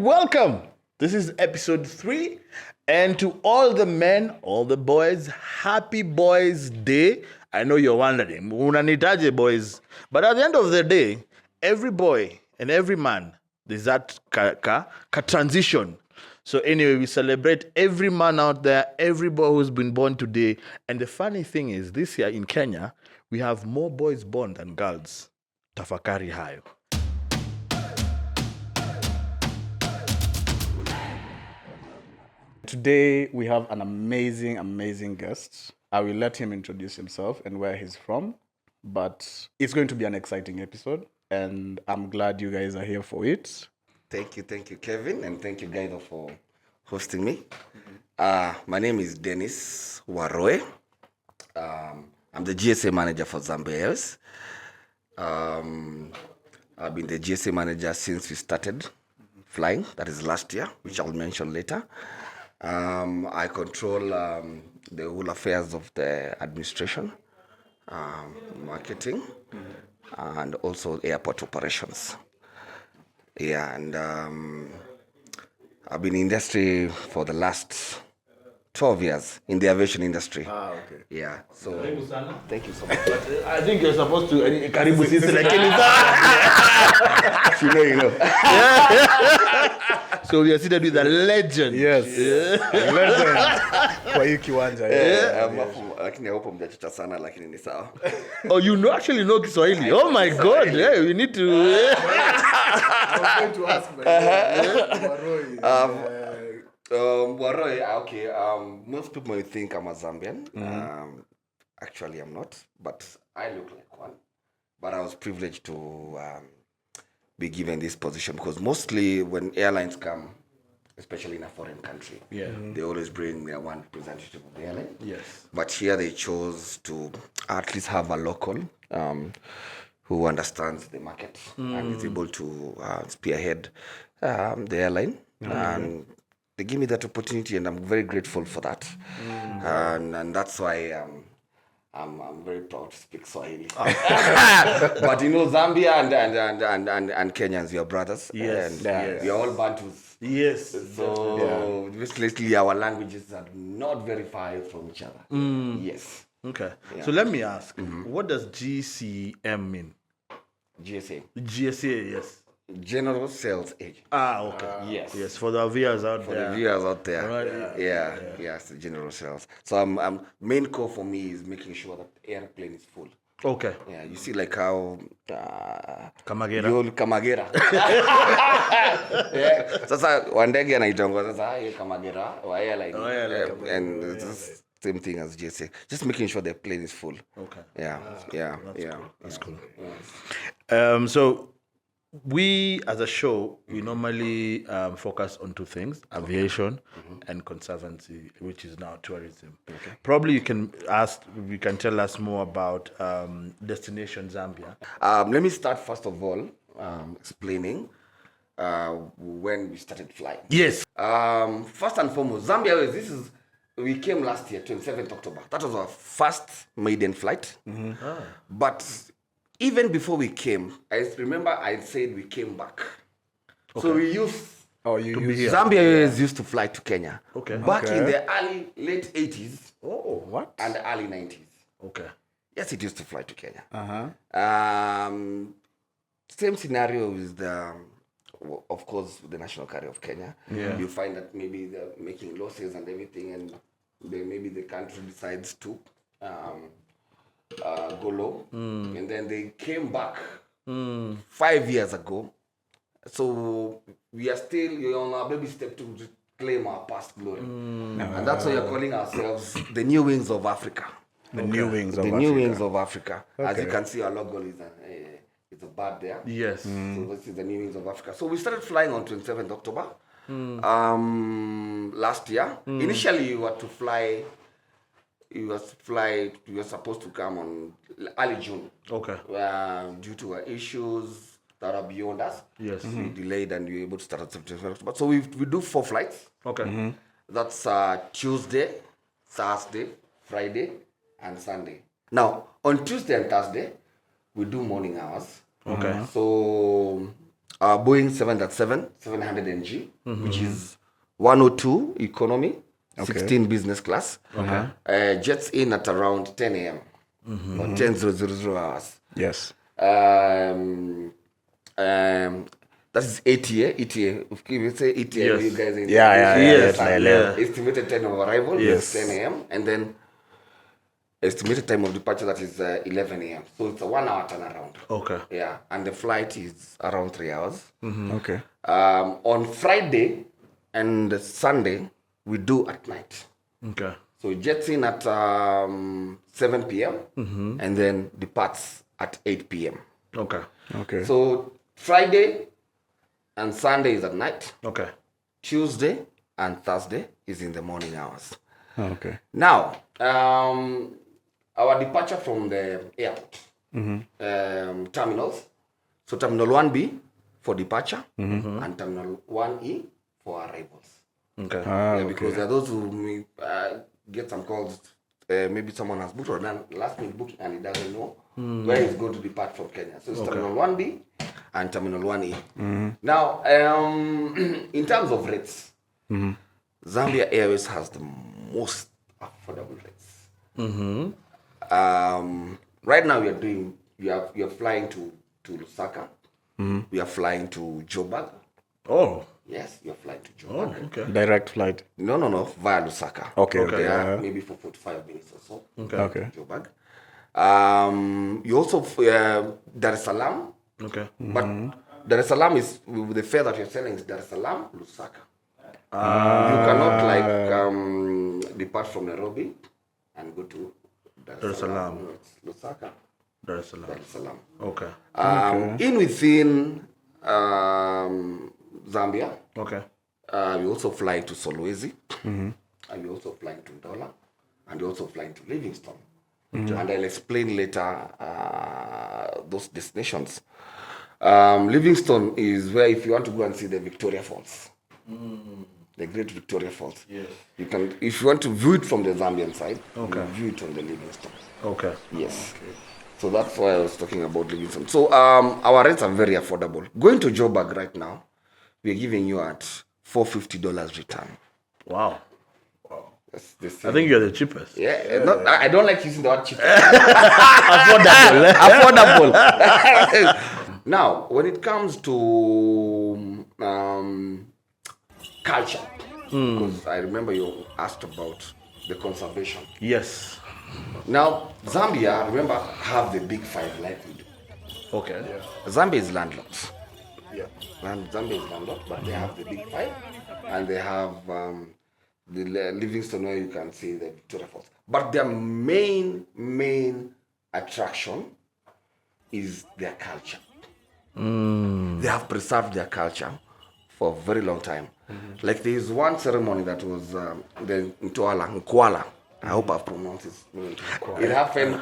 Welcome. This is episode 3. And to all the men, all the boys, happy Boys Day. I know you're wondering, unanitaje boys? But at the end of the day, every boy and every man, there's that transition. So anyway, we celebrate every man out there, every boy who's been born today. And the funny thing is, this year in Kenya, we have more boys born than girls. Tafakari hayo. Today, we have an amazing guest. I will let him introduce himself and where he's from. But it's going to be an exciting episode. And I'm glad you guys are here for it. Thank you, Kevin. And thank you, Guido, for hosting me. My name is Dennis Warui. I'm the GSA manager for Zambia Airways. I've been the GSA manager since we started flying. That is last year, which I'll mention later. I control the whole affairs of the administration, marketing, and also airport operations. Yeah, and I've been in industry for the last 12 years in the aviation industry. Okay. Yeah, so Thank you so much. I think you're supposed to karibu sisi lakini you know. So we are seated with a legend. Yes. Legend. Kwa hii kiwanja. Lakini hapo mjachacha sana lakini ni sawa. Oh, you actually know Kiswahili. Oh my God. Yeah, we need to I was going to ask Warui, okay. Most people may think I'm a Zambian. Actually, I'm not, but I look like one. But I was privileged to be given this position because mostly when airlines come, especially in a foreign country, they always bring their one representative of the airline. Yes. But here they chose to at least have a local who understands the market and is able to spearhead the airline. And they give me that opportunity, and I'm very grateful for that. And that's why I'm very proud to speak Swahili. But you know, Zambia and Kenyans, we are brothers. Yes, and we are all Bantus. Yes. So basically, our languages are not very far from each other. Yes. Okay. Yeah. So let me ask, what does GCM mean? GSA. GSA, yes. General Sales Agent. Okay. Yes. Yes, for the viewers out there. For the viewers out there. Right. Yes, the general sales. So main core for me is making sure that the airplane is full. Okay. Yeah, you see like how Kamagera. Yeah. Sasa wandege anaitongo sasa hiyo Kamagera wa airline. And it's the same thing as JSA. Just making sure the plane is full. Okay. Yeah. That's cool. Yes. So we, as a show, we normally focus on two things: aviation and conservancy, which is now tourism. Okay. Probably you can tell us more about Destination Zambia. Let me start first of all explaining when we started flying. Yes. First and foremost, Zambia, we came last year, 27th October. That was our first maiden flight. But even before we came, I remember I said we came back. Okay. So we used Zambia used to fly to Kenya. Okay. Back in the late 80s. Oh, what? And the early 90s. Okay. Yes, it used to fly to Kenya. Same scenario with of course, the national carrier of Kenya. Yeah. You find that maybe they're making losses and everything, and maybe the country decides to go low, and then they came back 5 years ago. So we are still on our baby step to claim our past glory, and that's why we're calling ourselves the New Wings of Africa. The New Wings of Africa. As you can see, our logo is a bird there. Yes. So this is the New Wings of Africa. So we started flying on 27th October last year. Initially, we were supposed to come on early June. Okay. Due to issues that are beyond us. Yes. We delayed and we were able to start on 27th October. So we do 4 flights. Okay. That's Tuesday, Thursday, Friday, and Sunday. Now, on Tuesday and Thursday, we do morning hours. Okay. So Boeing 700 NG, which is 102 economy, 16 business class. Jets in at around 10 a.m. Or 10:00 hours. Yes. That is ETA. If you say ETA, Yes. you guys Yeah. Estimated time of arrival is 10 a.m. and then estimated time of departure that is 11 a.m. So it's a 1 hour turnaround. Okay. Yeah, and the flight is around 3 hours. Okay. On Friday and Sunday, we do at night. Okay. So it jets in at 7 p.m. And then departs at 8 p.m. Okay. Okay. So Friday and Sunday is at night. Okay. Tuesday and Thursday is in the morning hours. Okay. Now, our departure from the airport, terminals. So Terminal 1B for departure and Terminal 1E for arrivals. Okay. Because there are those who may, get some calls. Maybe someone has booked or done last minute booking and he doesn't know where he's going to depart from Kenya. So it's Terminal 1B and Terminal 1E. Now, in terms of rates, Zambia Airways has the most affordable rates. Right now, you're flying to Lusaka. We are flying to Joburg. Oh. Yes, you're flying to Joburg. Okay. Direct flight. No, via Lusaka. Okay. Yeah, maybe for 45 minutes or so. Okay. Joburg. You also Dar es Salaam. Okay. But Dar es Salaam is with the fare that you're selling is Dar es Salaam, Lusaka. You cannot depart from Nairobi and go to Dar es Salaam. No, it's Lusaka, Dar es Salaam. Dar es Salaam. Okay. In within Zambia, Okay. you also fly to Solwezi, and you also fly to Ndola, and you also fly to Livingstone. And I'll explain later those destinations. Livingstone is where if you want to go and see the Victoria Falls, the Great Victoria Falls. Yes. You can, if you want to view it from the Zambian side, you view it on the Livingstone. Okay. Yes. Okay. So that's why I was talking about Livingstone. So our rates are very affordable. Going to Joburg right now, we're giving you at $450 return. Wow. That's the I think you're the cheapest. Yeah. Not, I don't like using the word cheap. Affordable. Affordable. Now, when it comes to culture, because I remember you asked about the conservation. Yes. Now, Zambia, remember, have the big five like we do. Okay. Zambia is landlocked. Yeah. Zambia is landlocked, but they have the big five, and they have the Livingstone where you can see the Victoria Falls. But their main attraction is their culture. They have preserved their culture for a very long time. Like there is one ceremony that was the Nkwala. I hope I've pronounced it. It happened.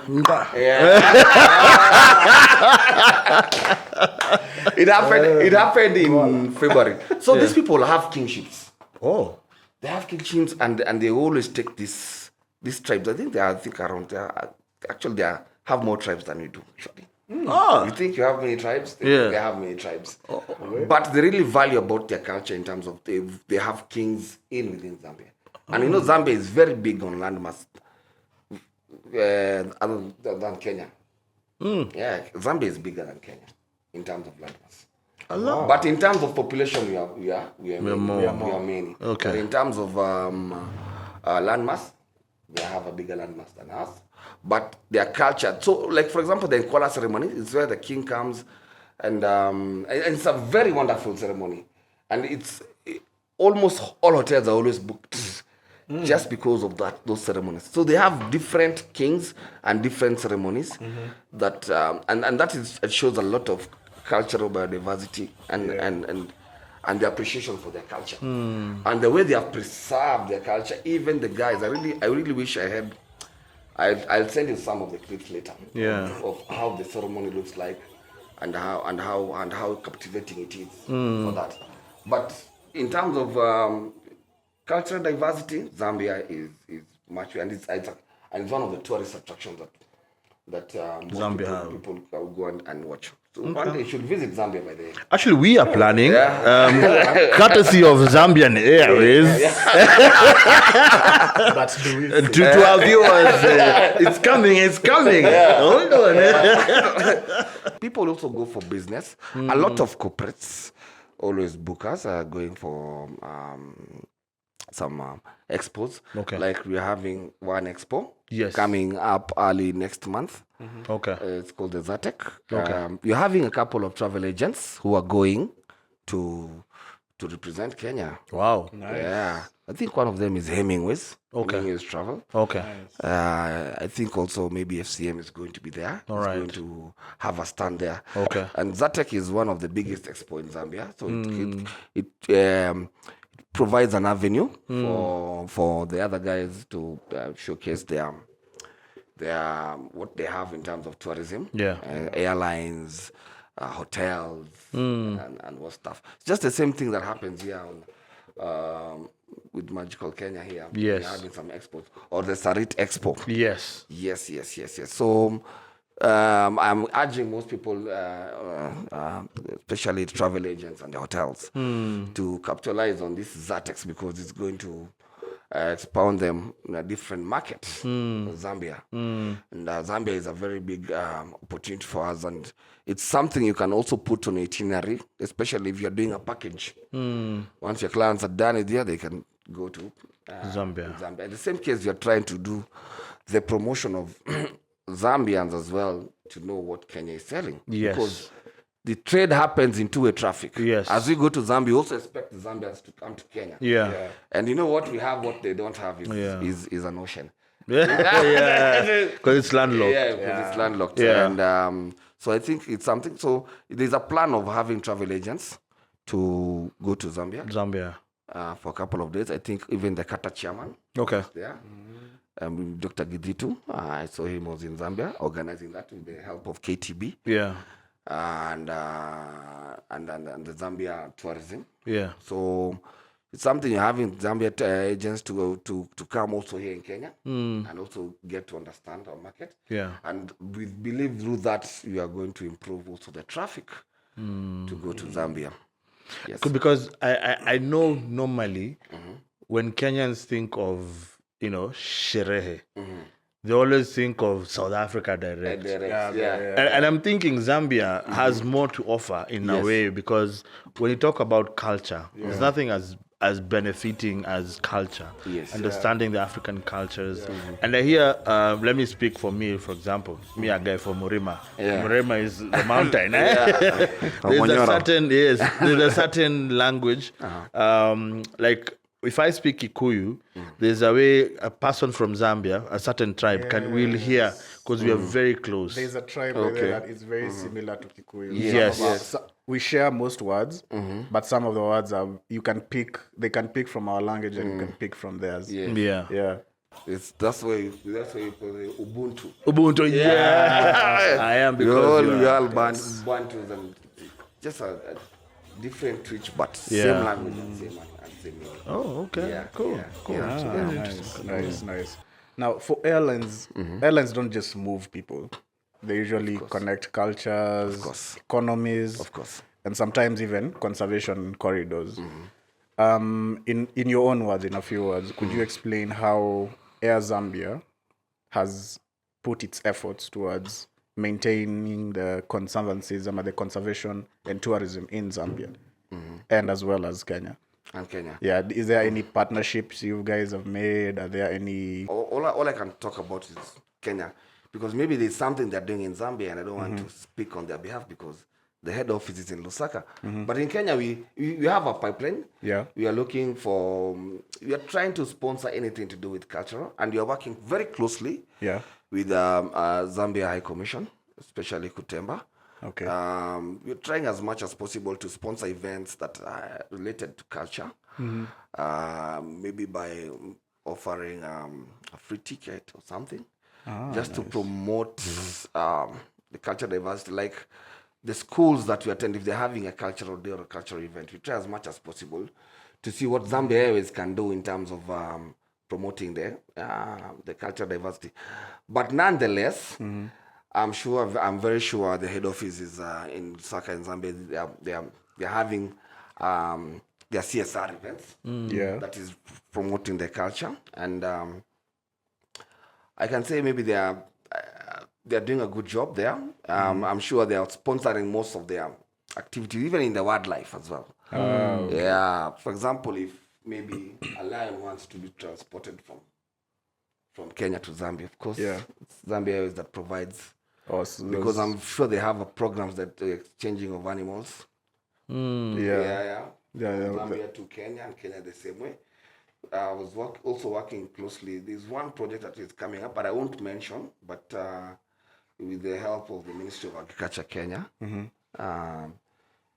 It happened in February. So these people have kingships. Oh. They have kingships and they always take these tribes. I think they are around there. Actually, they have more tribes than we do. Actually. You think you have many tribes? They have many tribes. But they really value about their culture in terms of they have kings within Zambia. And you know, Zambia is very big on landmass other than Kenya. Yeah, Zambia is bigger than Kenya in terms of landmass. But in terms of population, we are many. Okay. But in terms of landmass, they have a bigger landmass than us. But their culture, so like for example, the Nkwala ceremony is where the king comes, and it's a very wonderful ceremony, and it's almost all hotels are always booked. Just because of those ceremonies. So they have different kings and different ceremonies that and that it shows a lot of cultural biodiversity and the appreciation for their culture. And the way they have preserved their culture, even the guys, I really wish I had. I'll send you some of the clips later. Of how the ceremony looks like and how captivating it is for that. But in terms of cultural diversity, Zambia is much, and it's one of the tourist attractions that that Zambia people go and watch. So one day you should visit Zambia by the way. Actually, we are planning, courtesy of Zambian Airways, But do we to our viewers. It's coming. Hold on. People also go for business. A lot of corporates always book us going for some expos. Okay. Like we're having one expo Yes. coming up early next month. Okay. It's called the Zatec. Okay. We're having a couple of travel agents who are going to represent Kenya. Wow. Yeah. I think one of them is Hemingway's. Okay. Hemingway's Travel. Okay. I think also maybe FCM is going to be there. All It's right. going to have a stand there. Okay. And Zatec is one of the biggest expo in Zambia. So it provides an avenue for the other guys to showcase their what they have in terms of tourism. Yeah. Airlines, hotels, and what stuff. It's just the same thing that happens here with Magical Kenya here. Yes. We're having some expos. Or the Sarit Expo. Yes. Yes. So I'm urging most people, especially the travel agents and the hotels, to capitalize on this Zatex because it's going to expound them in a different market, Zambia. And Zambia is a very big opportunity for us, and it's something you can also put on itinerary, especially if you're doing a package. Once your clients are done it here, they can go to Zambia. In the same case, you're trying to do the promotion of Zambians as well to know what Kenya is selling. Yes. Because the trade happens in two-way traffic. Yes. As we go to Zambia, we also expect the Zambians to come to Kenya. Yeah. And you know what we have, what they don't have is Yeah. an ocean. Yeah. Because it's landlocked. Yeah, because it's landlocked. Yeah. And so I think it's something. So there's a plan of having travel agents to go to Zambia for a couple of days. I think even the Kata chairman Okay. there. Dr. Giditu, I saw him was in Zambia organizing that with the help of KTB. Yeah. And the Zambia tourism. Yeah. So it's something you're having Zambia agents to come also here in Kenya and also get to understand our market. Yeah. And we believe through that you are going to improve also the traffic to go to Zambia. Yes. Because I know normally when Kenyans think of, sherehe, they always think of South Africa direct. And I'm thinking Zambia has more to offer in a way, because when you talk about culture, there's nothing as benefiting as culture, understanding the African cultures. And I hear, let me speak for me, for example, me a guy from Murima. Murima is the mountain. There's a certain language, like if I speak Kikuyu, there's a way a person from Zambia, a certain tribe, will hear, because we are very close. There's a tribe there that is very similar to Kikuyu. Yes. We share most words, but some of the words they can pick from our language and you can pick from theirs. Yeah. That's why you call it Ubuntu. Ubuntu, yeah. I am, because we all Bantus and just a different twitch, but same language and same meaning. Oh, okay. Yeah, Cool. Nice. Now, for airlines, airlines don't just move people. They usually connect cultures, economies, Of course. and sometimes even conservation corridors. In your own words, in a few words, could you explain how Air Zambia has put its efforts towards maintaining the conservancies, the conservation and tourism in Zambia, and as well as Kenya? And Kenya. Yeah, is there any partnerships you guys have made? Are there any? All I can talk about is Kenya, because maybe there's something they're doing in Zambia, and I don't want to speak on their behalf because the head office is in Lusaka. But in Kenya, we have a pipeline. Yeah. We are looking for. We are trying to sponsor anything to do with culture, and we are working very closely. Yeah. With Zambia High Commission, especially Kutemba. Okay. We're trying as much as possible to sponsor events that are related to culture. Maybe by offering a free ticket or something, just to promote the cultural diversity. Like the schools that we attend, if they're having a cultural day or a cultural event, we try as much as possible to see what Zambia Airways can do in terms of promoting the cultural diversity. But nonetheless, I'm very sure the head office is in Lusaka in Zambia. They're having their CSR events. Yeah. That is promoting their culture, and I can say maybe they're doing a good job there. I'm sure they are sponsoring most of their activities, even in the wildlife as well. Yeah, for example, if maybe a lion wants to be transported from Kenya to Zambia, of course, it's Zambia Airways that provides. Because I'm sure they have programs that exchanging of animals. Yeah. Zambia to Kenya and Kenya the same way. I was also working closely. There's one project that is coming up, but I won't mention. But with the help of the Ministry of Agriculture Kenya,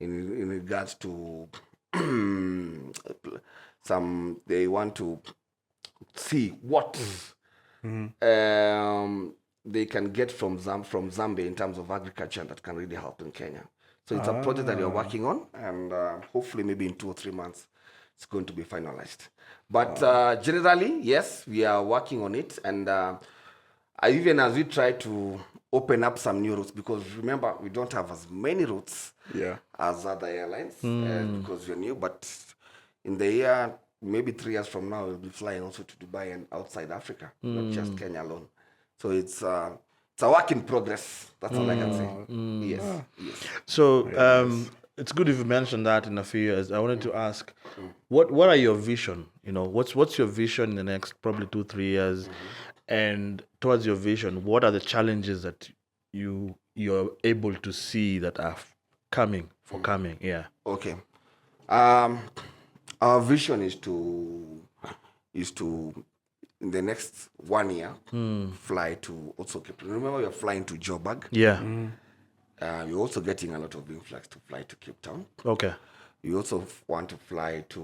in regards to they want to see what they can get from Zambia in terms of agriculture that can really help in Kenya. So it's a project that we are working on, and hopefully maybe in 2 or 3 months it's going to be finalized. But generally, yes, we are working on it, and even as we try to open up some new routes, because remember, we don't have as many routes as other airlines because we're new, but in the year, maybe 3 years from now, we'll be flying also to Dubai and outside Africa, not just Kenya alone. So it's a work in progress. That's all I can say. Yes. So it's good if you mentioned that in a few years. I wanted to ask, what are your vision? What's your vision in the next probably 2-3 years? And towards your vision, what are the challenges that you're able to see that are coming? Yeah. Okay. Our vision is to in the next 1 year fly to also Cape Town. Remember, you're flying to Joburg. Yeah. You're also getting a lot of influx to fly to Cape Town. Okay. You also want to fly to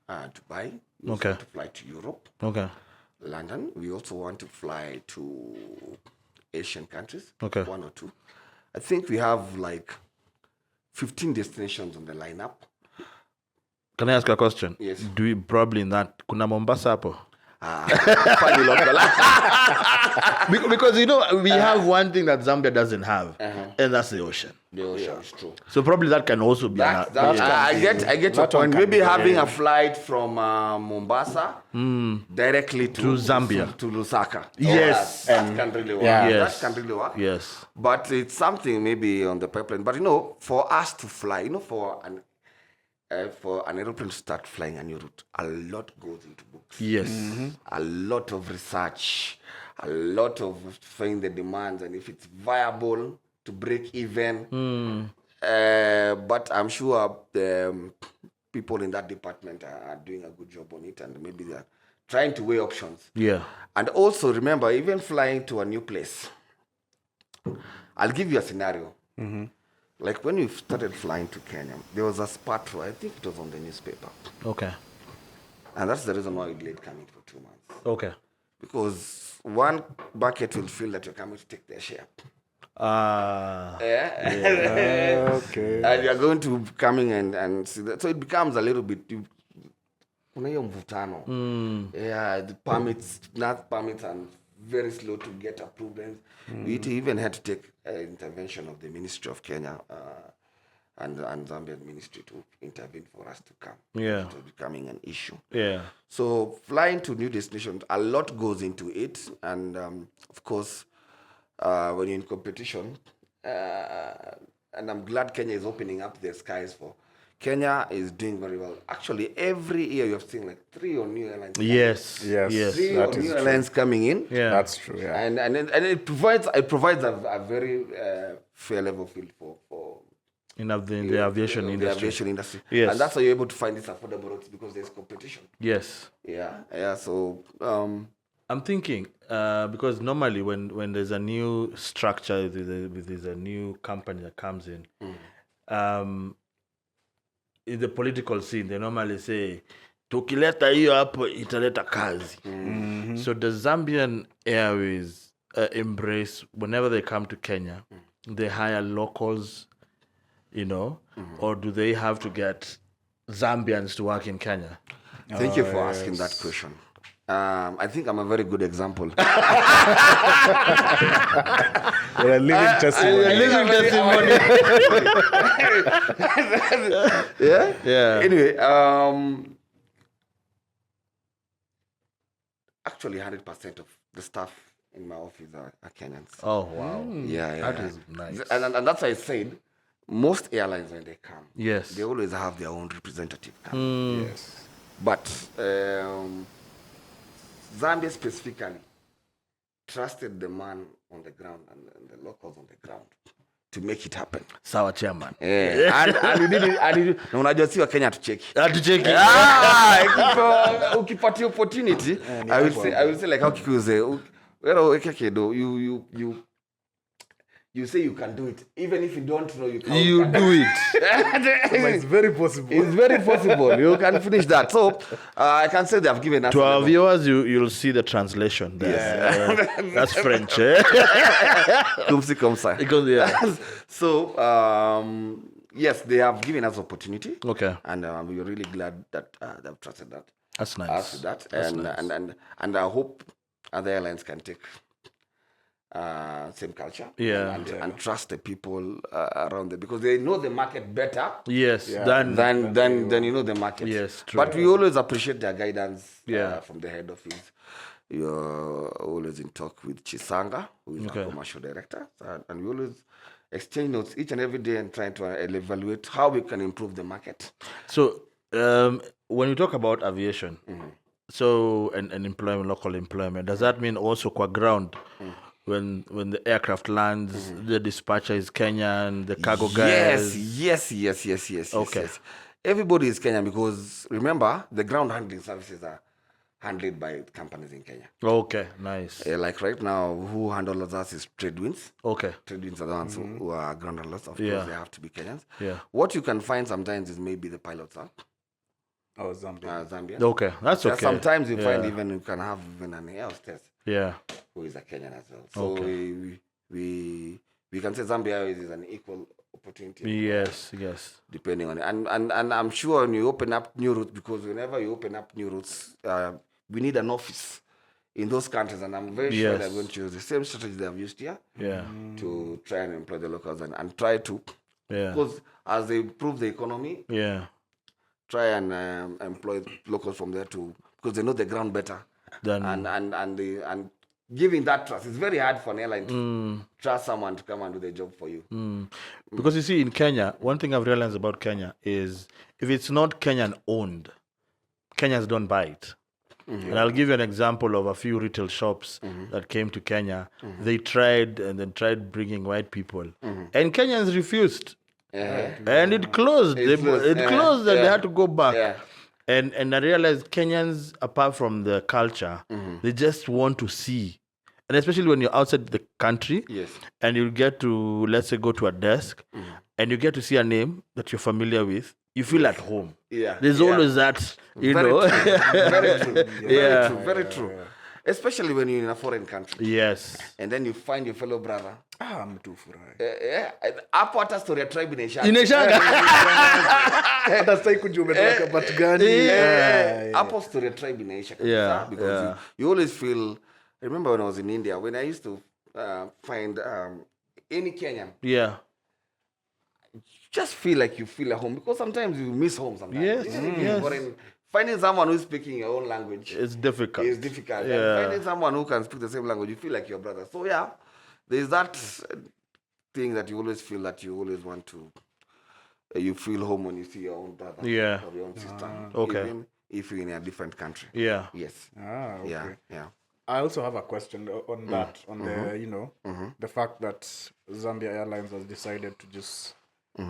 Dubai. You also Okay. want to fly to Europe. Okay. London. We also want to fly to Asian countries. Okay. 1 or 2. I think we have like 15 destinations on the lineup. Can I ask you a question? Yes. Do we probably in that kuna Mombasa hapo? Funny local. Because we have one thing that Zambia doesn't have, and that's the ocean. The ocean is true. So probably that can also be I get your point. Maybe having a flight from Mombasa directly to Zambia. to Lusaka. Yes. That can really work. Yeah. Yes. That can really work. Yes. But it's something maybe on the pipeline. But for us to fly, for an aeroplane to start flying a new route, a lot goes into books. Yes. A lot of research, a lot of finding the demands, and if it's viable to break even. But I'm sure the people in that department are doing a good job on it, and maybe they're trying to weigh options. Yeah. And also remember, even flying to a new place, I'll give you a scenario. Like when we started flying to Kenya, there was a spot where I think it was on the newspaper. Okay. And that's the reason why we delayed coming for 2 months. Okay. Because one bucket will feel that you're coming to take their share. Okay. And you're going to coming and see that. So it becomes a little bit... kuna hiyo mvutano. The permits are very slow to get approved. We even had to take intervention of the Ministry of Kenya and Zambian ministry to intervene for us to come. Yeah. It was becoming an issue. Yeah. So flying to new destinations, a lot goes into it. And of course, when you're in competition, and I'm glad Kenya is opening up their skies for. Kenya is doing very well. Actually, every year you've seen like 3 or new airlines. Yes. 3 that or is new true. airlines coming in. Yeah. That's true. Yeah. And it provides a very fair level field for In the aviation the industry. aviation industry. Yes. And that's how you're able to find these affordable routes because there's competition. Yes. Yeah. So I'm thinking because normally when there's a new structure, there's a new company that comes in, in the political scene, they normally say, tukileta hiyo hapo italeta kazi. So the Zambian Airways embrace, whenever they come to Kenya, they hire locals, or do they have to get Zambians to work in Kenya? thank you for asking that question. I think I'm a very good example. You're a living testimony. Living testimony. Yeah. Yeah. Anyway, actually, 100% of the staff in my office are Kenyans. Oh wow. Yeah, That is nice. And that's why I said most airlines when they come, Yes. they always have their own representative come. Yes. But Zambia specifically trusted the man on the ground and the locals on the ground to make it happen. Sawa chairman. And you did it. Na unajua si wa Kenya tucheki. Atucheki. Ukipatia opportunity, I will say like how Kikuyu say, you say you can do it, even if you don't know you can. You do it. But it's very possible. It's very possible. You can finish that. So I can say they have given us. To our viewers, you'll see the translation there. That's French. Comme ci, comme ça. Because, yeah. So yes, they have given us opportunity. Okay. And we're really glad that they've trusted that. That's nice. Us with that. And I hope other airlines can take same culture. Yeah. And trust the people around there because they know the market better. Yes. Yeah. Than you know the market. Yes, true. But we always appreciate their guidance Yeah. from the head office. You're always in talk with Chisanga, who is our commercial director. And we always exchange notes each and every day and trying to evaluate how we can improve the market. So when you talk about aviation, so and employment, local employment, does that mean also qua ground? When the aircraft lands, the dispatcher is Kenyan, the cargo guys. Yes. Okay. Yes. Everybody is Kenyan because remember the ground handling services are handled by companies in Kenya. Okay, nice. Like right now, who handles us is Tradewinds. Okay. Tradewinds are the ones who are ground handlers. Of Yeah. course, they have to be Kenyans. Yeah. What you can find sometimes is maybe the pilots are Oh, Zambia. Zambian. Okay, that's okay. Sometimes you find Yeah. even you can have even an air hostess Yeah. who is a Kenyan as well. So we can say Zambia is an equal opportunity. Yes. Depending on it. And I'm sure when you open up new routes, because whenever you open up new routes, we need an office in those countries. And I'm very sure they're going to use the same strategy they have used here Yeah. to try and employ the locals and try to, Yeah. because as they improve the economy, Yeah. try and employ locals from there too, because they know the ground better. Then And giving that trust, it's very hard for an airline to trust someone to come and do the job for you. because you see in Kenya, one thing I've realized about Kenya is if it's not Kenyan owned, Kenyans don't buy it. And I'll give you an example of a few retail shops that came to Kenya. They tried bringing white people, and Kenyans refused, and it closed. It closed, and they had to go back. Yeah. And I realized Kenyans, apart from the culture, they just want to see, and especially when you're outside the country, Yes. and you get to, let's say, go to a desk, and you get to see a name that you're familiar with, you feel at home. Yeah. There's always that, you Very know. true. Very true. Yeah. Very true. Especially when you're in a foreign country. Yes. And then you find your fellow brother. I'm too furahi. Hapo hata story ya tribe inaisha. Inaishanga. Hata sitaki kujua umetoka part gani. Hapo story ya tribe inaisha kabisa, Yeah, because you always feel. I remember when I was in India, when I used to find any Kenyan, Yeah. just feel like you feel at home, because sometimes you miss home sometimes. Yes, Even if you're yes. foreign, finding someone who's speaking your own language It's difficult. is difficult. Yeah. And finding someone who can speak the same language, you feel like your brother. So yeah, there's that thing that you always feel that you always want to. You feel home when you see your own brother Yeah. or your own sister. Okay. Even if you're in a different country. Yeah. Yes. Okay. Yeah. I also have a question on that, on the, the fact that Zambia Airlines has decided to just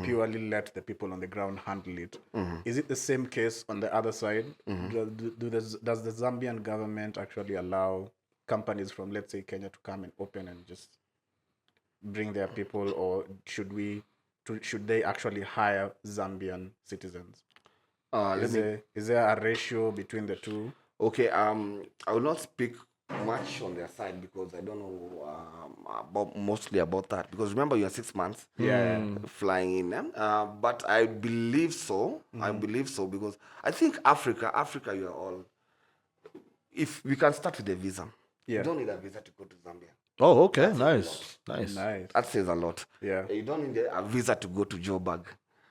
purely let the people on the ground handle it. Is it the same case on the other side? Does the Zambian government actually allow companies from, let's say, Kenya to come and open and just bring their people, or should they actually hire Zambian citizens? Is there a ratio between the two? Okay. I will not speak much on their side because I don't know mostly about that. Because remember, you are 6 months flying in. But I believe so. I believe so because I think Africa, you are all. if we can start with the visa. Yeah. You don't need a visa to go to Zambia. Oh, okay. Nice. Nice. That says a lot. Yeah. You don't need a visa to go to Joburg.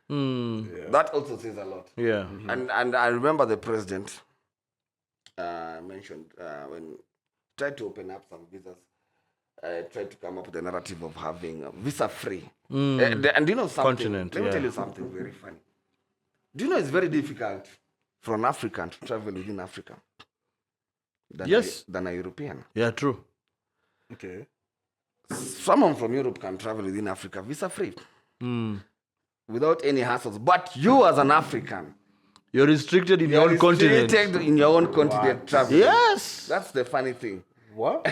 Mm. That also says a lot. Yeah. And I remember the president mentioned when tried to open up some visas, tried to come up with the narrative of having visa free. And you know something? Continent, Let me yeah. tell you something very funny. Do you know it's very difficult for an African to travel within Africa than a European? Yeah, true. Okay. Someone from Europe can travel within Africa visa free Mm. without any hassles. But you as an African, You're restricted in your own continent. restricted in your own continent travel. Yes. That's the funny thing. What?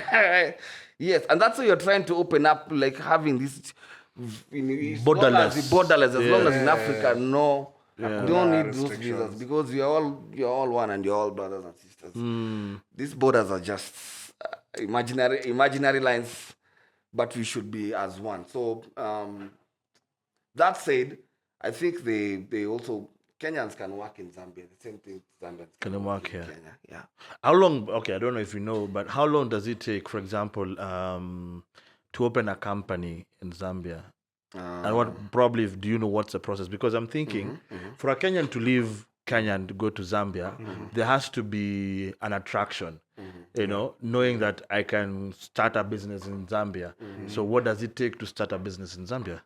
Yes, and that's why you're trying to open up, like having this Borderless. Borderless. As long as in Yeah. Africa, no, you don't Yeah, need those visas restrictions. because you're all one and you're all brothers and sisters. These borders are just imaginary lines, but we should be as one. So that said, I think they also Kenyans can work in Zambia. The same thing Zambians Can work in here. Kenya. Yeah. How long? Okay, I don't know if you know, but how long does it take, for example, to open a company in Zambia? And what probably do you know what's the process? Because I'm thinking for a Kenyan to leave Kenya and go to Zambia, there has to be an attraction. You know, knowing that I can start a business in Zambia. So what does it take to start a business in Zambia?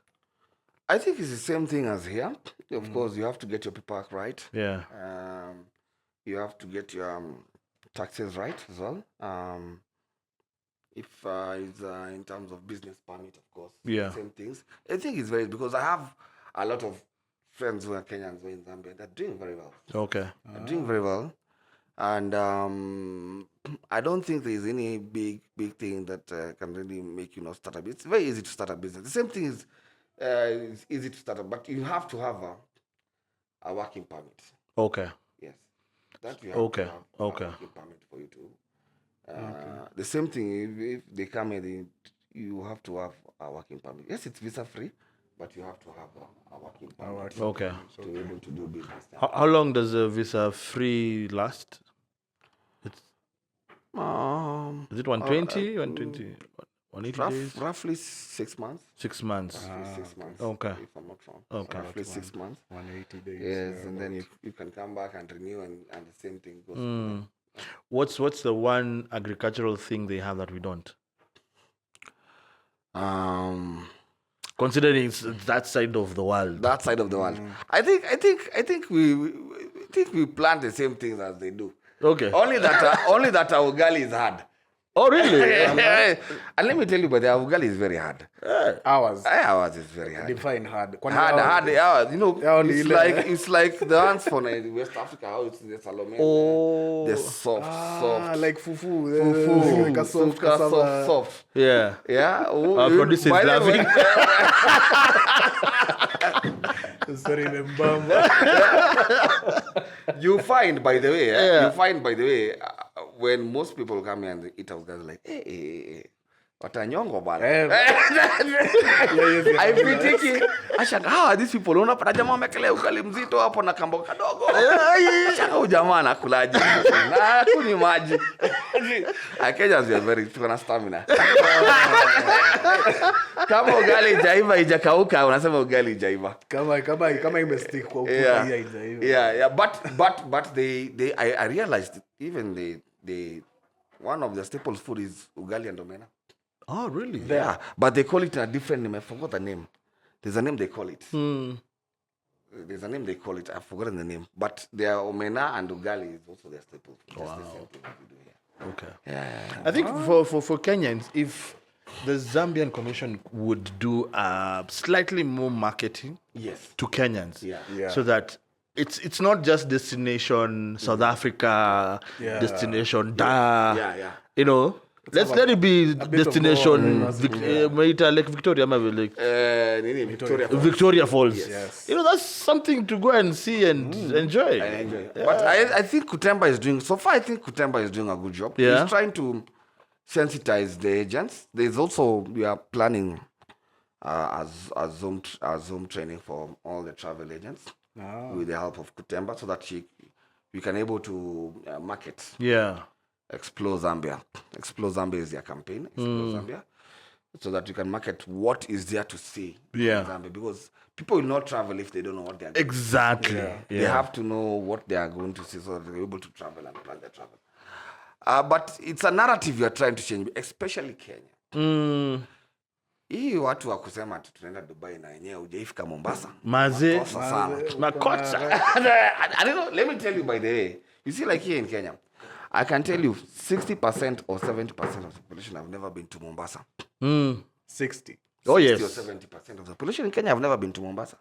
I think it's the same thing as here. Of course, you have to get your paperwork right. Yeah. You have to get your taxes right as well. If it's in terms of business permit, of course, Yeah. same things. I think it's very because I have a lot of friends who are Kenyans who are in Zambia. They're doing very well. Okay. They're doing very well, and I don't think there is any big thing that can really make you not start a business. It's very easy to start a business. The same thing is it's easy to start up, but you have to have a working permit. Okay. Yes, that you have Okay, to have okay. a working permit for you to. The same thing if they come in, you have to have a working permit. Yes, it's visa free, but you have to have a working permit Okay. to be able to do business. How long does a visa free last? Is it 120? 120? 180 days? Roughly 6 months. 6 months. 6 months. okay. If I'm not wrong. Okay. Roughly 6 months. 180 days. Yes, and then you can come back and renew, and the same thing goes. What's the one agricultural thing they have that we don't? Considering it's that side of the world. That side of the world. I think we plant the same things as they do. Okay. Only that our ugali is hard. Oh, really? And let me tell you, but the ugali is very hard. Hours. Ours is very hard. Define hard. Hard hours. You know, Yeah, it's like the ones from West Africa. How it's the salome. Oh. The soft. Like fufu. Fufu. Like a soft cassava. Soft. Yeah. Yeah. Our producer is By the way- laughing. Sorry, the bamba. You find, by the way, when most people come here and eat our guys like, hey, watanyongo bana. I feel thinking, ashanga, how are these people? Unapata jamaa amekelea ukali mzito hapo na kambo kadogo. Ashanga huyu jamaa anakulaje? Na kunywa maji. Kenyans are very tuna stamina. Kama ugali jaiva ijakauka unasema ugali jaiva. Kama imestick kwa ukuta hiyo. Yeah, but I realized even they one of the staples food is ugali and omena. Oh, really? Yeah, but they call it a different name. I forgot the name. There's a name they call it. There's a name they call it. I've forgotten the name. But their omena and ugali is also their staple. That's the same thing we do here. Okay. Yeah. I think for Kenyans, if the Zambian Commission would do slightly more marketing Yes. to Kenyans, Yeah. so that it's not just destination South Africa, destination Yeah. you know. Let it be bit of destination boring, Lake Victoria, maybe like Victoria. Victoria Falls. Yes. You know, that's something to go and see and enjoy. I enjoy it. But I think Kutemba is doing a good job. Yeah. He's trying to sensitize the agents. There's also, we are planning a Zoom training for all the travel agents with the help of Kutemba so that we can able to market. Yeah. Explore Zambia. Explore Zambia is their campaign. Explore Zambia. So that you can market what is there to see in Zambia. Because people will not travel if they don't know what they are going Exactly. to see. They have to know what they are going to see so that they're able to travel and plan their travel. But it's a narrative you are trying to change, especially Kenya. Hii watu wa kusema tunaenda Dubai na yenyewe hujaifika Mombasa. Makosa sana. Makosa. I don't know, let me tell you by the way. You see, like here in Kenya, I can tell you 60% or 70% of the population have never been to Mombasa. 60. Oh, yes. 60 or 70% of the population in Kenya have never been to Mombasa.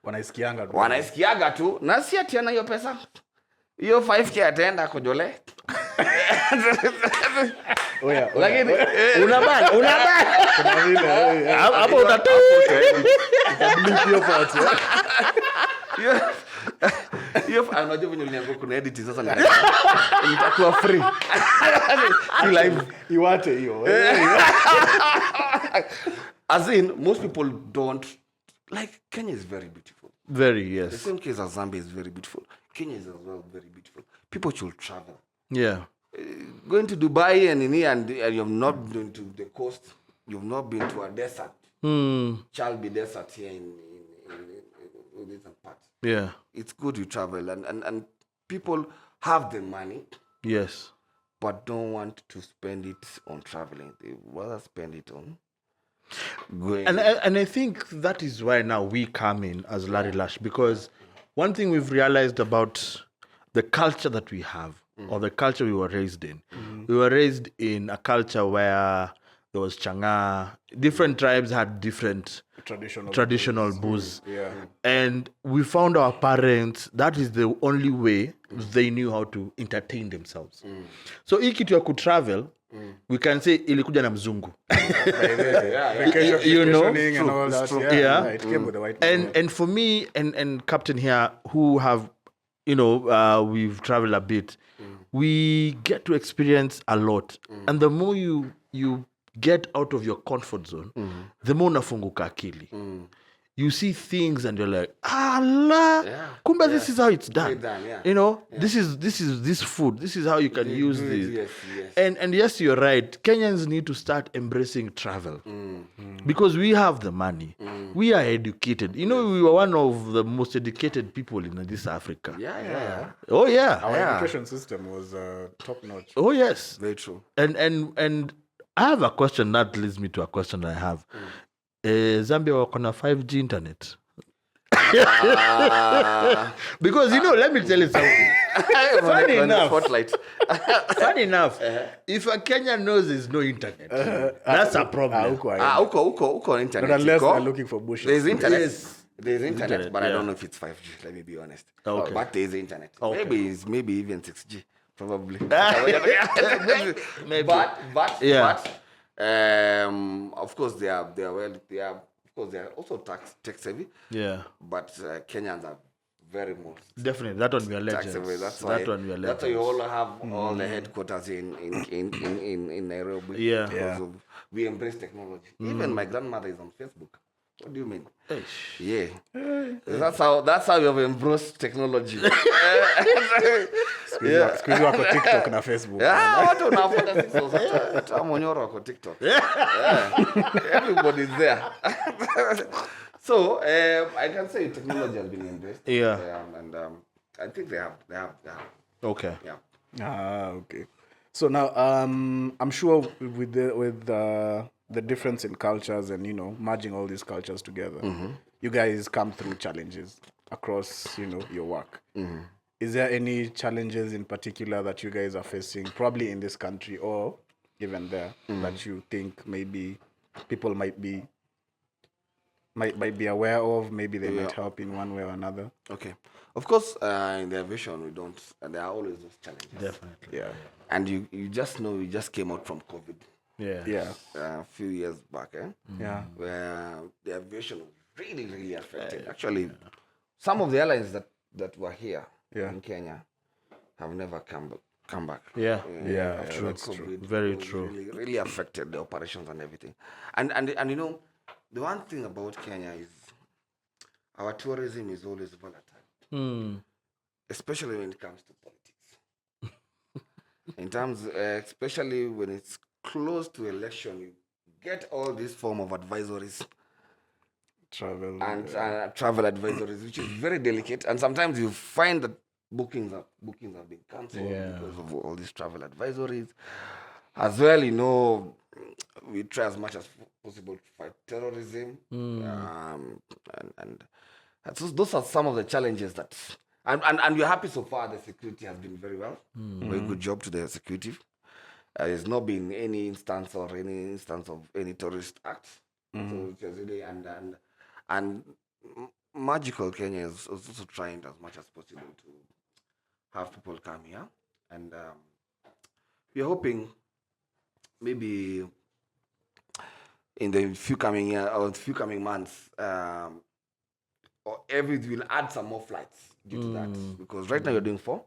Wanaisikianga tu. Na si ati ana hiyo pesa. Hiyo 5k ataenda kujole. Lakini unabana. Kuna vile. Hapo utatoa hiyo part. Hiyo anajua venye uliniambia kuna edit sasa nitakuwa free. Si live Iwate hiyo. As in, most people don't like. Kenya is very beautiful. Very, yes. The same case as Zambia is very beautiful. Kenya is as well very beautiful. People should travel. Yeah. Going to Dubai and you have not been to the coast. You've not been to a desert. Shall be desert here in this part. Yeah. It's good you travel and people have the money. Yes. But don't want to spend it on traveling. They rather spend it on going. And I think that is why now we come in as LariLush, because one thing we've realized about the culture that we have, or the culture we were raised in. We were raised in a culture where there was changa. Different tribes had different traditional booze. Yeah. And we found our parents, that is the only way they knew how to entertain themselves. So hii kitu ya kutravel, we can say ilikuja na mzungu. You know? And all that. Yeah. It came with the white people. And for me and Captain here, who have, we've traveled a bit, we get to experience a lot. And the more you get out of your comfort zone, the more unafunguka akili. You see things and you're like, Allah, kumba, this is how it's done. This is this food. This is how you can use this. Yes. And yes, you're right. Kenyans need to start embracing travel because we have the money. We are educated. We were one of the most educated people in this Africa. Yeah. Oh yeah. Our education system was top notch. Oh yes. Very true. And I have a question that leads me to a question I have. Zambia wako na 5G internet. Because let me tell you something. Funny enough, if a Kenyan knows there's no internet, that's a problem. Uko internet. Not unless they're looking for bushes. There's internet. Yes. There's internet, but I don't know if it's 5G. Let me be honest. Okay. But there's internet. Okay. Maybe even 6G. Probably. Maybe. But of course they are also tech savvy. Yeah. But Kenyans are very most Definitely. That one we are tech legends. savvy. That's That one we are That's why legends. you all have all the headquarters in Nairobi. Yeah. Because we embrace technology. Even my grandmother is on Facebook. What do you mean? Eish. Yeah. That's how you have embraced technology. Siku hizi wako TikTok na Facebook. Watu wanafuata sisi hata Monyoro wako TikTok. Everybody's there. So, I can say technology has been embraced. Yeah. And I think they have. Okay. Yeah. Okay. So now, I'm sure with the difference in cultures and merging all these cultures together, you guys come through challenges across your work. Is there any challenges in particular that you guys are facing, probably in this country or even there, that you think maybe people might be aware of? Maybe they might help in one way or another. Okay. Of course, in the aviation, we don't. There are always those challenges. Definitely. Yeah. And you just know we just came out from COVID. Yeah. A few years back, Yeah. where the aviation was really, really affected. Actually, some of the airlines that were here in Kenya have never come back. Yeah. True. That's true. Very true. Really, really affected the operations and everything. And the one thing about Kenya is our tourism is always volatile, especially when it comes to politics. In terms, especially when it's close to election, you get all this form of advisories Travel. and travel advisories, which is very delicate. And sometimes you find that bookings have been cancelled because of all these travel advisories. As well, we try as much as possible to fight terrorism, and so those are some of the challenges that. And we're happy so far. The security has been very well. Very good job to the security. There's not been any instance of any terrorist acts. So it was really and Magical Kenya is also trying as much as possible to have people come here, and we're hoping maybe in the few coming months, or we'll add some more flights due to that, because right now you're doing 4.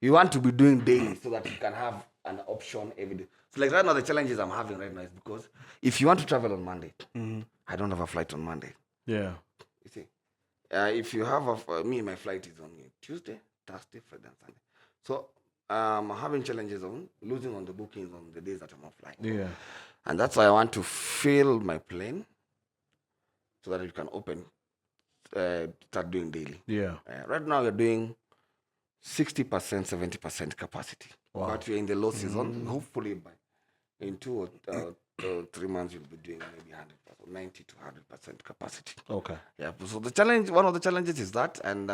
You want to be doing daily so that you can have an option every day. So like right now, the challenges I'm having right now is because if you want to travel on Monday, I don't have a flight on Monday. Yeah. You see, if you have my flight is on Tuesday, Thursday, Friday, and Sunday. So I'm having challenges on losing on the bookings on the days that I'm offline. Yeah. And that's why I want to fill my plane so that it can open, start doing daily. Yeah. Right now we're doing 60%, 70% capacity. Wow. But we're in the low season. Hopefully in 2 or 3 months we'll be doing maybe 100%, 90 to 100% capacity. Okay. Yeah. So one of the challenges is that, and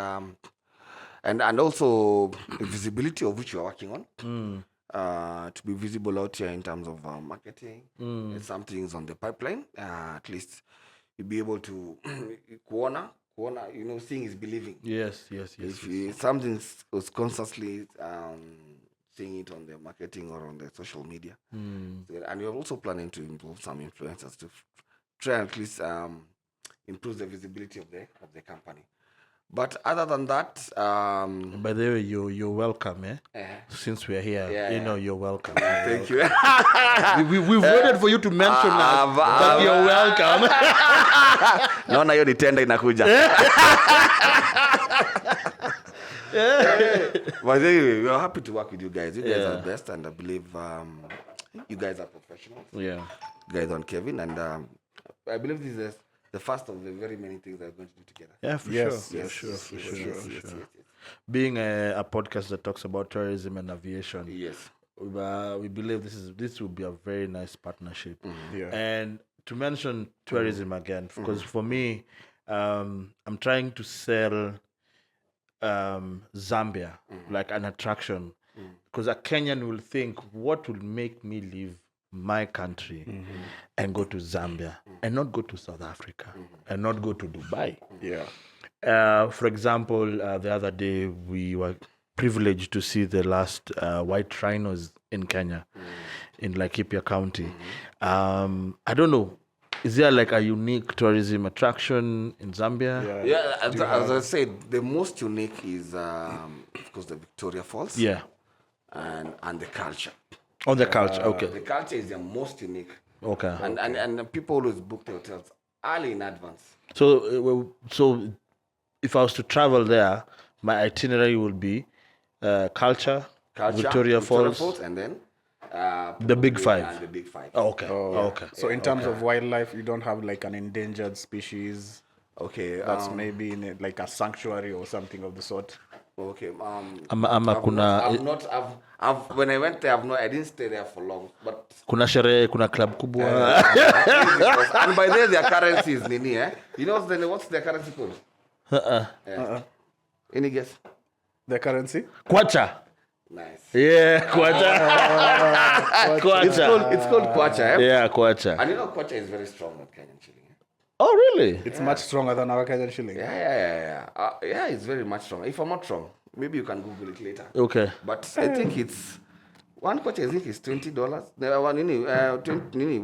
also visibility of which you're working on. To be visible out here in terms of marketing. Some things on the pipeline. At least you'll be able to kuona, seeing is believing. Yes. If something was constantly seeing it on the marketing or on the social media. So, and we're also planning to involve some influencers to try and at least improve the visibility of the company. But other than that, By the way, you're welcome, Since we're here, you're welcome. Thank you. We've waited for you to mention that you're welcome. Naona hiyo ni tenda inakuja. But anyway, we're happy to work with you guys. You guys are the best, and I believe you guys are professionals. Yeah. You guys on Kevin, and I believe this is the first of the very many things that we're going to do together. Yeah, for sure. Being a podcast that talks about tourism and aviation, we believe this will be a very nice partnership. And to mention tourism again, because for me, I'm trying to sell Zambia like an attraction, because a Kenyan will think, what will make me leave my country and go to Zambia and not go to South Africa and not go to Dubai? For example, the other day we were privileged to see the last white rhinos in Kenya, in Laikipia County. I don't know, is there like a unique tourism attraction in Zambia? As I said, the most unique is of course the Victoria Falls. And the culture. Oh, the culture, okay. The culture is the most unique. Okay. And people always book the hotels early in advance. So if I was to travel there, my itinerary would be culture, Victoria Falls, and then the Big Five. And the Big Five. Oh, okay. Okay. So in terms of wildlife, you don't have like an endangered species. Okay. That's maybe in like a sanctuary or something of the sort. Okay. When I went there, I didn't stay there for long. But kuna sherehe, kuna club kubwa. And by there, their currency is nini, You know what's their currency called? Any guess? The currency? Kwacha. Nice. Yeah, kwacha. Kwacha. It's called kwacha, Yeah, kwacha. And kwacha is very strong at Kenyan shilling. Oh, really? It's much stronger than our Kenyan shilling. Yeah, it's very much strong. If I'm not wrong, maybe you can Google it later. Okay. But I think it's one kwacha. I think is $20.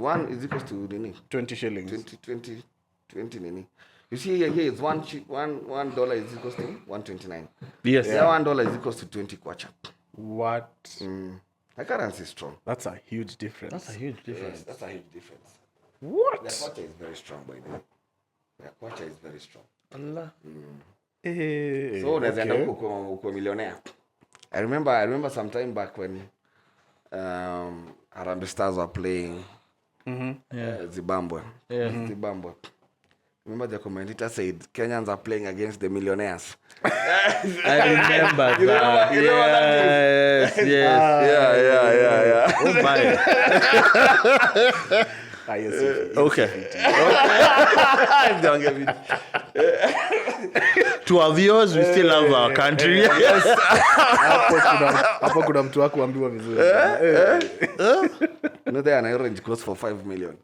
One is equals to 20 shillings. 20 nini. You see here is $1 is equals to 129. Yes. Yeah, $1 is equals to 20 kwacha. What? The currency is strong. That's a huge difference. That's a huge difference. What? The kwacha is very strong, by the way. The kwacha is very strong. Allah. So unaweza enda uko millionaire. I remember some time back when Harambee Stars were playing Zimbabwe. Zimbabwe. Remember the commentator said Kenyans are playing against the millionaires. I remember that. You know what that is? Yes. Yeah. Oh my. Okay. Don't get me. To our viewers, we still love our country. Hapo kuna mtu wako ambiwa vizuri. You know, there an orange goes for 5 million.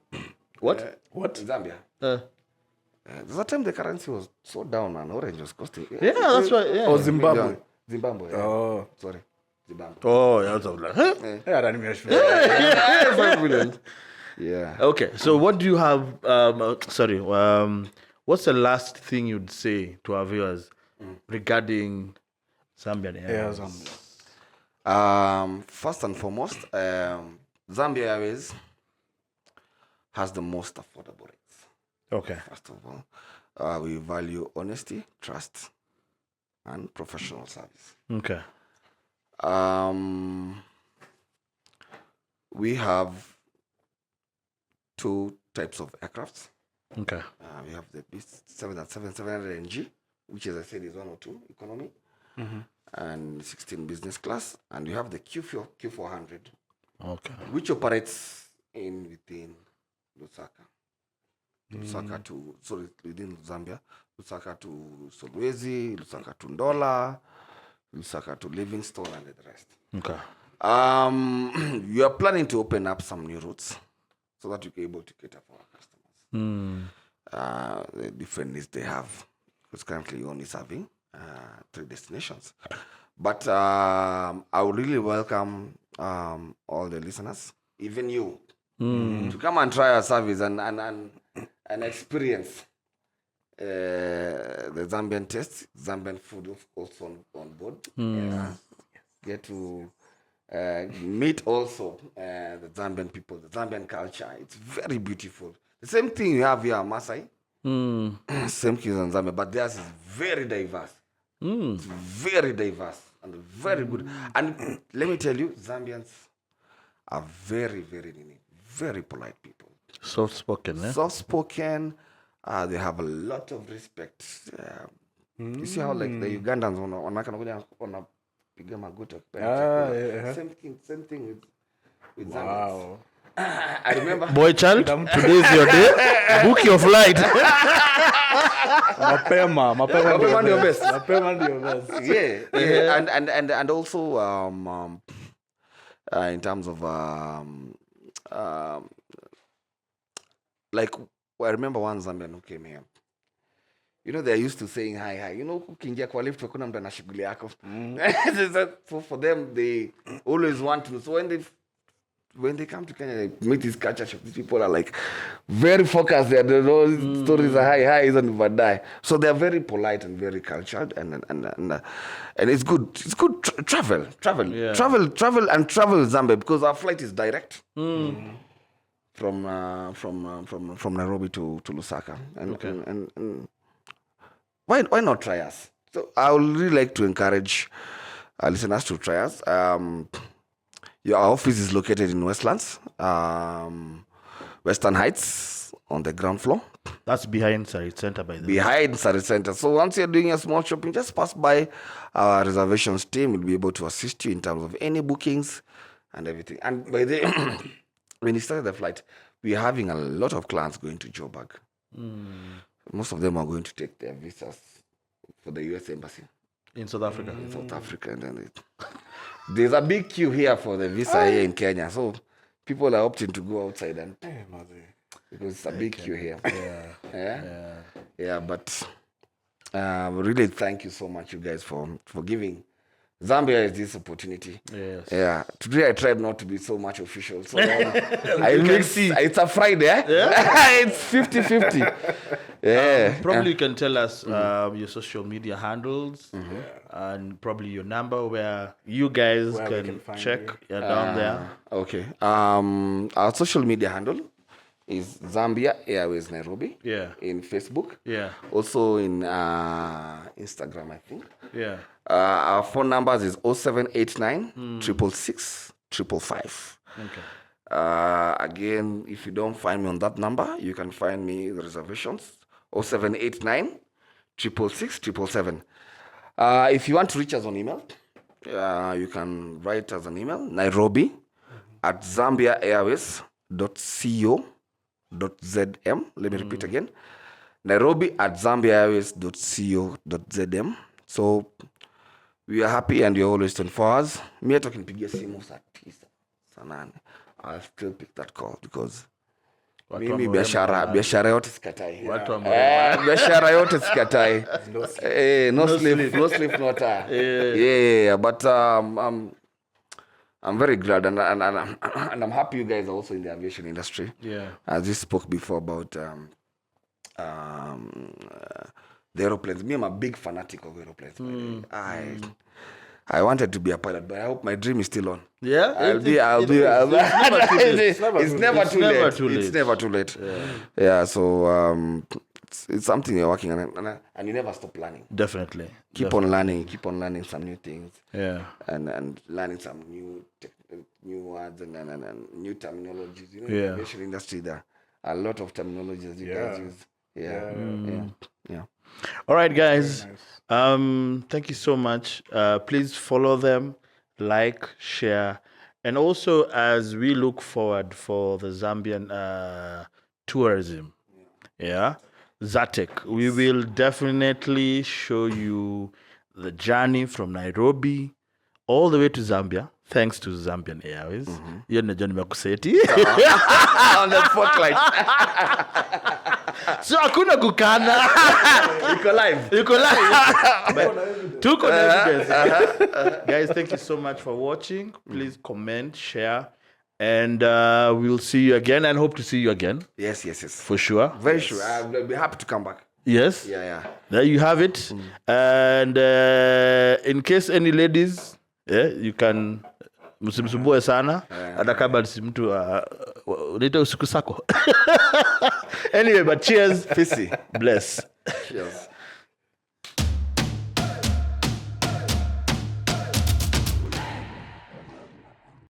What? What? In Zambia. There's a time the currency was so down and orange was costing. Yeah, that's right. Yeah. Oh, Zimbabwe. Million. Zimbabwe. Yeah. Oh. Sorry. Zimbabwe. Oh, yeah, I was like, huh? Yeah, nimeshukuru. 5 million. Yeah. Okay, so what do you have? What's the last thing you'd say to our viewers regarding Zambian Airways? Yeah, Zambia. First and foremost, Zambia Airways has the most affordable rates. Okay. First of all, we value honesty, trust, and professional service. Okay. We have 2 types of aircrafts. Okay. We have the B777-700NG, which, as I said, is 102 economy, and 16 business class. And we have the Q400, Okay. which operates within Lusaka. Lusaka to, within Zambia, Lusaka to Solwezi, Lusaka to Ndola, Lusaka to Livingstone, and the rest. Okay. We are planning to open up some new routes so that you can be able to cater for our customers. The different needs they have, because currently you're only serving 3 destinations. But I would really welcome all the listeners, even you, to come and try our service and experience the Zambian taste, Zambian food, of course, on board. Get to meet also the Zambian people, the Zambian culture. It's very beautiful. The same thing you have here in Masai. Same thing in Zambia, but theirs is very diverse. It's very diverse and very good. And let me tell you, Zambians are very, very very polite people. Soft spoken, eh? Soft spoken. They have a lot of respect. You see how like the Ugandans on piga magoti. Same thing with Zambians. I remember. Boy child, today's your day. Book your flight. Mapema ndio best. Mapema ndio best. Yeah. And also in terms of like I remember one Zambian who came here. You know, they're used to saying hi. You know, ukiingia kwa lift hakuna mtu ana shughuli yako. For them, they always want to. So when they come to Kenya, they meet these culture shock. These people are like very focused. They know stories are hi, isn't badai. So they are very polite and very cultured, and it's good. It's good. Travel Zambia, because our flight is direct from Nairobi to Lusaka, and why not try us? So I would really like to encourage our listeners to try us. Our office is located in Westlands, Western Heights, on the ground floor. That's behind Sarit Center, by the way. Behind Sarit Center. So once you're doing a small shopping, just pass by our reservations team. We'll be able to assist you in terms of any bookings and everything. And by the when you started the flight, we're having a lot of clients going to Joburg. Most of them are going to take their visas for the U.S. Embassy. In South Africa. In South Africa. And then there's a big queue here for the visa here in Kenya. So people are opting to go outside and because it's a big queue here. Yeah. But really thank you so much, you guys, for giving Zambia is this opportunity. Yes. Yeah. Today I tried not to be so much official. So I mix. It's a Friday. It's 50-50. Yeah. Probably you can tell us your social media handles and probably your number where you guys can check down there. Okay. Our social media handle is Zambia Airways Nairobi. Yeah. In Facebook. Yeah. Also in Instagram, I think. Yeah. Our phone numbers is 0789 666 555. Okay. Again, if you don't find me on that number, you can find me the reservations 0789 666 777. If you want to reach us on email, you can write us an email, Nairobi at zambiaairways.co.zm. Let me repeat again. Nairobi at zambiaairways.co.zm. So we are happy and you're always 24 hours. Me talking pigia simu saa 9 saa 8. I'll still pick that call because mimi biashara yote sikatai. Biashara yote sikatai. No sleep, no time. Yeah, but I'm very glad and I'm happy you guys are also in the aviation industry. Yeah. As we spoke before about the aeroplanes. Me, I'm a big fanatic of aeroplanes. I wanted to be a pilot, but I hope my dream is still on. Yeah, I'll be. It's never too late. Yeah. So it's something you're working on, and you never stop learning. Definitely. Keep on learning some new things. Yeah. And learning some new words and new terminologies. You know, in the aviation industry, there are a lot of terminologies you guys use. Yeah. All right, guys. Thank you so much. Please follow them, like, share, and also as we look forward for the Zambian tourism, Zatek, we will definitely show you the journey from Nairobi all the way to Zambia, thanks to Zambian Airways. You're not Johnny Makuseti. On the spotlight. So hakuna kukana. Iko live. Tuko na evidence. Guys, thank you so much for watching. Please comment, share, and we'll see you again and hope to see you again. Yes. For sure. Very sure. I'll be happy to come back. Yes. Yeah. There you have it. And in case any ladies, you can msimsumbue sana hata kama si mtu unaita usiku sako. Anyway, but cheers. Fisi. Bless. Cheers.